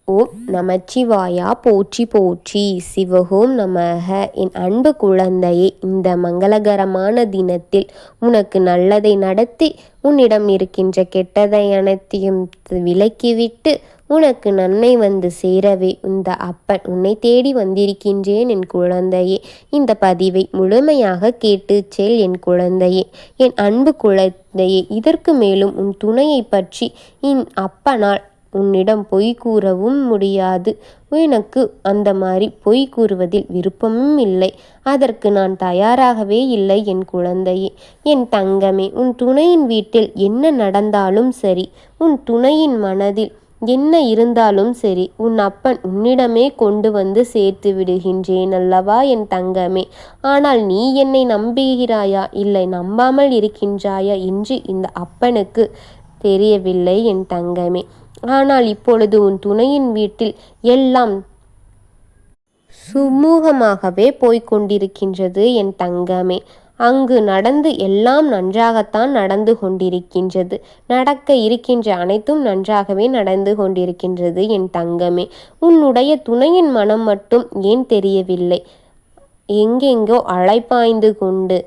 ஓம் நமச்சிவாயா போற்றி போற்றி. சிவகோம் நமக. என் அன்பு குழந்தையே, இந்த மங்களகரமான தினத்தில் உனக்கு நல்லதை நடத்தி உன்னிடம் இருக்கின்ற கெட்டதை அனைத்தையும் விலக்கிவிட்டு உனக்கு நன்மை வந்து சேரவே இந்த அப்பன் உன்னை தேடி வந்திருக்கின்றேன் என் குழந்தையே. இந்த பதிவை முழுமையாக கேட்டு செல் என் குழந்தையே, என் அன்பு குழந்தையே. இதற்கு மேலும் உன் துணையை பற்றி என் அப்பனால் உன்னிடம் பொய் கூறவும் முடியாது. எனக்கு அந்த மாதிரி பொய் கூறுவதில் விருப்பமும் இல்லை. அதற்கு நான் தயாராகவே இல்லை என் குழந்தையே, என் தங்கமே. உன் துணையின் வீட்டில் என்ன நடந்தாலும் சரி, உன் துணையின் மனதில் என்ன இருந்தாலும் சரி, உன் அப்பன் உன்னிடமே கொண்டு வந்து சேர்த்து விடுகின்றேன் அல்லவா என் தங்கமே. ஆனால் நீ என்னை நம்புகிறாயா இல்லை நம்பாமல் இருக்கின்றாயா என்று இந்த அப்பனுக்கு தெரியவில்லை என் தங்கமே. ஆனால் இப்பொழுது உன் துணையின் வீட்டில் எல்லாம் சுமூகமாகவே போய்கொண்டிருக்கின்றது என் தங்கமே. அங்கு நடந்து எல்லாம் நன்றாகத்தான் நடந்து கொண்டிருக்கின்றது. நடக்க இருக்கின்ற அனைத்தும் நன்றாகவே நடந்து கொண்டிருக்கின்றது என் தங்கமே. உன்னுடைய துணையின் மனம் மட்டும் ஏன் தெரியவில்லை? எங்கெங்கோ அலைப்பாய்ந்து கொண்டு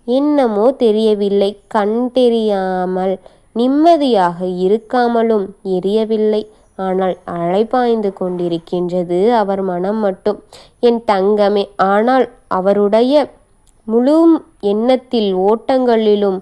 என்னமோ தெரியவில்லை, கண் தெரியாமல் நிம்மதியாக இருக்காமலும் எரியவில்லை. ஆனால் அலைபாய்ந்து கொண்டிருக்கின்றது அவர் மனம் மட்டும் என் தங்கமே. ஆனால் அவருடைய முழு எண்ணத்தில் ஓட்டங்களிலும்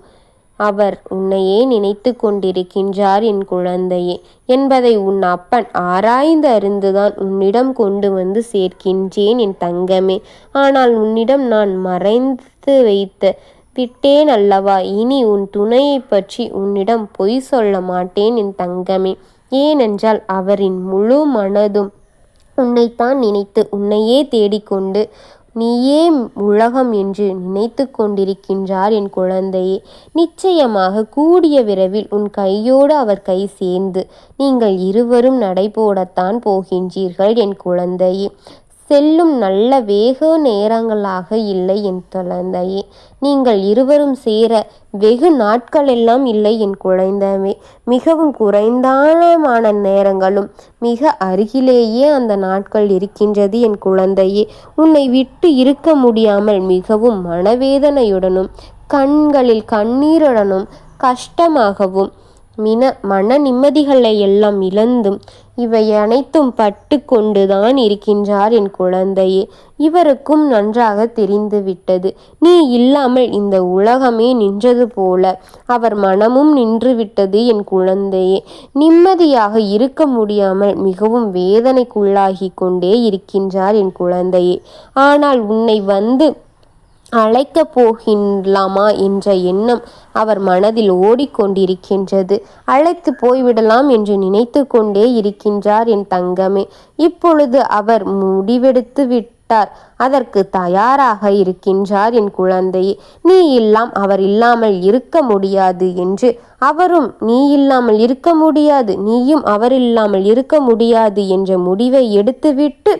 அவர் உன்னையே நினைத்து கொண்டிருக்கின்றார் என் குழந்தையே என்பதை உன் அப்பன் ஆராய்ந்து அறிந்துதான் உன்னிடம் கொண்டு வந்து சேர்க்கின்றேன் என் தங்கமே. ஆனால் உன்னிடம் நான் மறைந்து வைத்த விட்டேன் அல்லவா. இனி உன் துணையை பற்றி உன்னிடம் பொய் சொல்ல மாட்டேன் என் தங்கமே. ஏனென்றால் அவரின் முழு மனதும் உன்னைத்தான் நினைத்து உன்னையே தேடிக்கொண்டு நீயே உலகம் என்று நினைத்து கொண்டிருக்கின்றார் என் குழந்தையே. நிச்சயமாக கூடிய விரைவில் உன் கையோடு அவர் கை சேர்ந்து நீங்கள் இருவரும் நடைபோடத்தான் போகின்றீர்கள் என் குழந்தையே. செல்லும் நல்ல வேக நேரங்களாக இல்லை என் குழந்தையே. நீங்கள் இருவரும் சேர வெகு நாட்களெல்லாம் இல்லை என் குழந்தையே. மிகவும் குறைந்தான நேரங்களும் மிக அருகிலேயே அந்த நாட்கள் இருக்கின்றது என் குழந்தையே. உன்னை விட்டு இருக்க முடியாமல் மிகவும் மனவேதனையுடனும் கண்களில் கண்ணீருடனும் கஷ்டமாகவும் மன நிம்மதிகளை எல்லாம் இழந்தும் இவை அனைத்தும் பட்டு கொண்டுதான் இருக்கின்றார் என் குழந்தையே. இவருக்கும் நன்றாக தெரிந்துவிட்டது, நீ இல்லாமல் இந்த உலகமே நின்றது போல அவர் மனமும் நின்றுவிட்டது என் குழந்தையே. நிம்மதியாக இருக்க முடியாமல் மிகவும் வேதனைக்குள்ளாகி கொண்டே இருக்கின்றார் என் குழந்தையே. ஆனால் உன்னை வந்து அழைக்கப் போகின்லாமா என்ற எண்ணம் அவர் மனதில் ஓடிக்கொண்டிருக்கின்றது. அழைத்து போய்விடலாம் என்று நினைத்து கொண்டே இருக்கின்றார் என் தங்கமே. இப்பொழுது அவர் முடிவெடுத்து விட்டார், அதற்கு தயாராக இருக்கின்றார் என் குழந்தையே. நீ அவர் இல்லாமல் இருக்க முடியாது என்று அவரும் நீ இல்லாமல் இருக்க முடியாது, நீயும் அவர் இல்லாமல் இருக்க முடியாது என்ற முடிவை எடுத்துவிட்டு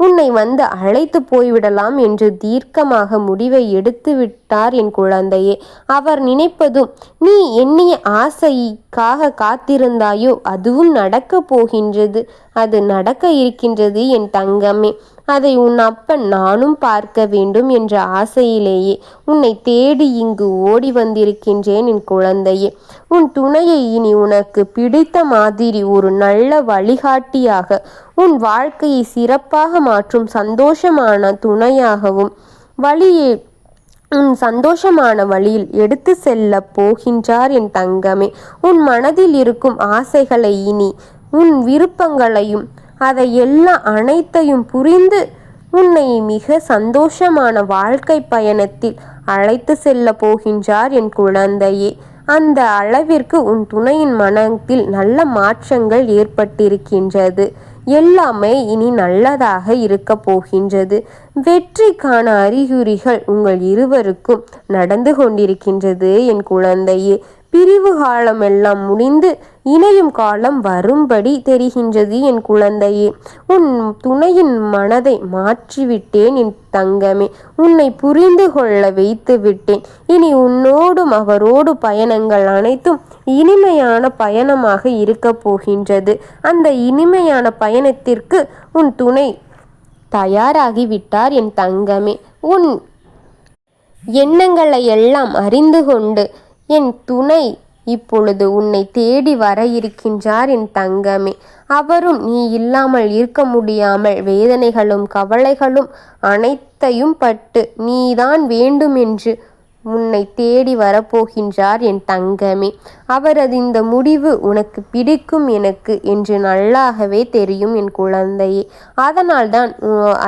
உன்னை வந்து அழைத்து போய்விடலாம் என்று தீர்க்கமாக முடிவை எடுத்து விட்டார் என் குழந்தையே. அவர் நினைப்பதும் நீ எண்ணிய ஆசைக்காக காத்திருந்தாயோ அதுவும் நடக்கப் போகின்றது. அது நடக்க இருக்கின்றது என் தங்கமே. அதை உன் அப்பன் நானும் பார்க்க வேண்டும் என்ற ஆசையிலேயே உன்னை தேடி இங்கு ஓடி வந்திருக்கின்றேன் என் குழந்தையே. உன் துணையை இனி உனக்கு பிடித்த மாதிரி ஒரு நல்ல வழிகாட்டியாக, உன் வாழ்க்கையை சிறப்பாக மாற்றும் சந்தோஷமான துணையாகவும் சந்தோஷமான வழியில் எடுத்து செல்ல போகின்றார் என் தங்கமே. உன் மனதில் இருக்கும் ஆசைகளை இனி உன் விருப்பங்களையும் அதை அனைத்தையும் புரிந்து உன்னை மிக சந்தோஷமான வாழ்க்கை பயணத்தில் அழைத்து செல்ல போகின்றார் என் குழந்தையே. அந்த அளவிற்கு உன் துணையின் மனத்தில் நல்ல மாற்றங்கள் ஏற்பட்டிருக்கின்றது. எல்லாமே இனி நல்லதாக இருக்க போகின்றது. வெற்றிக்கான அறிகுறிகள் உங்கள் இருவருக்கும் நடந்து கொண்டிருக்கின்றது என் குழந்தையே. பிரிவு காலம் எல்லாம் முடிந்து இணையும் காலம் வரும்படி தெரிகின்றது என் குழந்தையே. உன் துணையின் மனதை மாற்றிவிட்டேன் என் தங்கமே. உன்னை புரிந்து கொள்ள வைத்து விட்டேன். இனி உன்னோடும் அவரோடு பயணங்கள் அனைத்தும் இனிமையான பயணமாக இருக்க போகின்றது. அந்த இனிமையான பயணத்திற்கு உன் துணை தயாராகிவிட்டார் என் தங்கமே. உன் எண்ணங்களை எல்லாம் அறிந்து கொண்டு என் துணை இப்பொழுது உன்னை தேடி வர இருக்கின்றார் என் தங்கமே. அவரும் நீ இல்லாமல் இருக்க முடியாமல் வேதனைகளும் கவலைகளும் அனைத்தையும் பட்டு நீதான் வேண்டும் என்று உன்னை தேடி வரப்போகின்றார் என் தங்கமே. அவரது இந்த முடிவு உனக்கு பிடிக்கும் எனக்கு என்று நல்லாகவே தெரியும் என் குழந்தையே. அதனால்தான்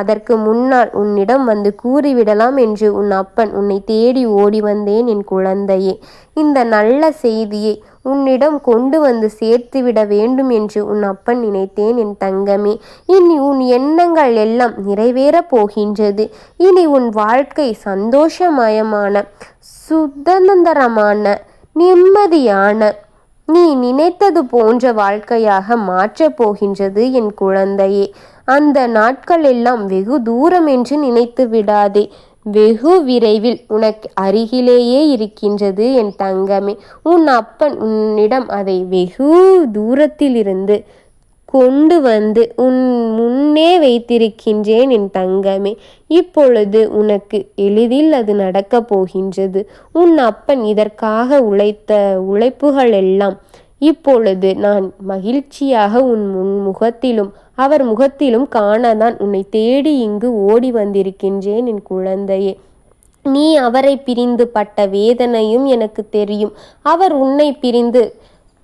அதற்கு முன்னால் உன்னிடம் வந்து கூறிவிடலாம் என்று உன் அப்பன் உன்னை தேடி ஓடி வந்தேன் என் குழந்தையே. இந்த நல்ல செய்தியை உன்னிடம் கொண்டு வந்து சேர்த்துவிட வேண்டும் என்று உன் அப்பன் நினைத்தேன் என் தங்கமே. இனி உன் எண்ணங்கள் எல்லாம் நிறைவேறப் போகின்றது. இனி உன் வாழ்க்கை சந்தோஷமயமான, சுதந்திரமான, நிம்மதியான, நீ நினைத்தது போன்ற வாழ்க்கையாக மாற்றப் போகின்றது என் குழந்தையே. அந்த நாட்கள் எல்லாம் வெகு தூரம் என்று நினைத்து விடாதே. வெகு விரைவில் உனக்கு அருகிலேயே இருக்கின்றது என் தங்கமே. உன் அப்பன் உன்னிடம் அதை வெகு தூரத்திலிருந்து கொண்டு வந்து உன் முன்னே வைத்திருக்கின்றேன் என் தங்கமே. இப்பொழுது உனக்கு எளிதில் அது நடக்கப் போகின்றது. உன் அப்பன் இதற்காக உழைத்த உழைப்புகள் எல்லாம் இப்பொழுது நான் மகிழ்ச்சியாக உன் முகத்திலும் அவர் முகத்திலும் காணதான் உன்னை தேடி இங்கு ஓடி வந்திருக்கின்றேன் என் குழந்தையே. நீ அவரை பிரிந்து பட்ட வேதனையும் எனக்கு தெரியும். அவர் உன்னை பிரிந்து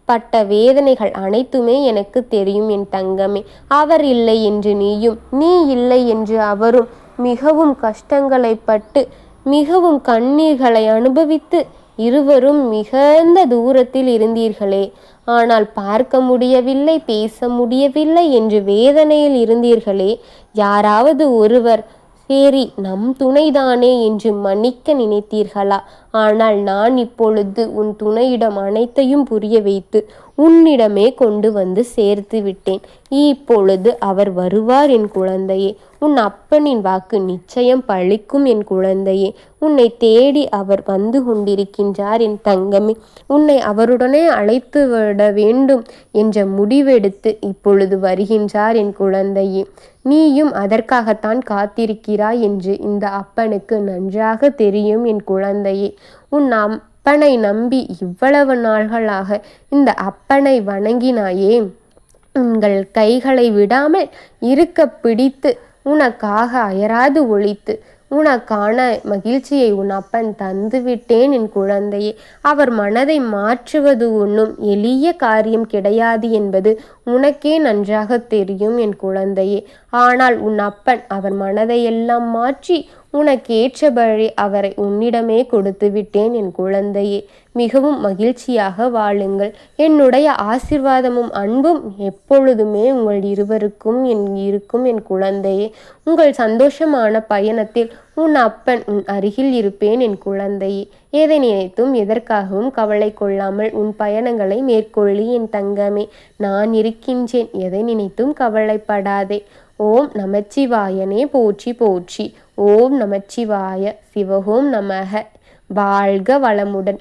பட்ட வேதனைகள் அனைத்துமே எனக்கு தெரியும் என் தங்கமே. அவர் இல்லை என்று நீயும், நீ இல்லை என்று அவரும் மிகவும் கஷ்டங்களை பட்டு மிகவும் கண்ணீர்களை அனுபவித்து இருவரும் மிகுந்த தூரத்தில் இருந்தீர்களே. ஆனால் பார்க்க முடியவில்லை, பேச முடியவில்லை என்று வேதனையில் இருந்தீர்களே. யாராவது ஒருவர் சரி நம் துணைதானே என்று மன்னிக்க நினைத்தீர்களா? ஆனால் நான் இப்பொழுது உன் துணையிடம் அனைத்தையும் புரிய வைத்து உன்னிடமே கொண்டு வந்து சேர்த்து விட்டேன். இப்பொழுது அவர் வருவார் என் குழந்தையே. உன் அப்பனின் வாக்கு நிச்சயம் பழிக்கும் என் குழந்தையே. உன்னை தேடி அவர் வந்து கொண்டிருக்கின்றார் என் தங்கமே. உன்னை அவருடனே அழைத்து விட வேண்டும் என்ற முடிவெடுத்து இப்பொழுது வருகின்றார் என் குழந்தையே. நீயும் அதற்காகத்தான் காத்திருக்கிறாய் என்று இந்த அப்பனுக்கு நன்றாக தெரியும் என் குழந்தையே. உன் அப்பனை நம்பி இவ்வளவு நாள்களாக இந்த அப்பனை வணங்கினாயே. உங்கள் கைகளை விடாமல் இருக்க பிடித்து உனக்காக அயராது ஒழித்து உனக்கான மகிழ்ச்சியை உன் அப்பன் தந்துவிட்டேன் என் குழந்தையே. அவர் மனதை மாற்றுவது ஒன்றும் எளிய காரியம் கிடையாது என்பது உனக்கே நன்றாக தெரியும் என் குழந்தையே. ஆனால் உன் அப்பன் அவர் மனதையெல்லாம் மாற்றி உனக்கேற்றபடி அவரை உன்னிடமே கொடுத்து விட்டேன் என் குழந்தையே. மிகவும் மகிழ்ச்சியாக வாழுங்கள். என்னுடைய ஆசிர்வாதமும் அன்பும் எப்பொழுதுமே உங்கள் இருவருக்கும் இருக்கும் என் குழந்தையே. உங்கள் சந்தோஷமான பயணத்தில் உன் அப்பன் உன் அருகில் இருப்பேன் என் குழந்தையே. எதை நினைத்தும் எதற்காகவும் கவலை கொள்ளாமல் உன் பயணங்களை மேற்கொள்ளி என் தங்கமே. நான் இருக்கின்றேன். எதை நினைத்தும் கவலைப்படாதே. ஓம் நமச்சிவாயனே போற்றி போற்றி. ஓம் நமச்சிவாய. சிவகோம் நமக. வாழ்க வளமுடன்.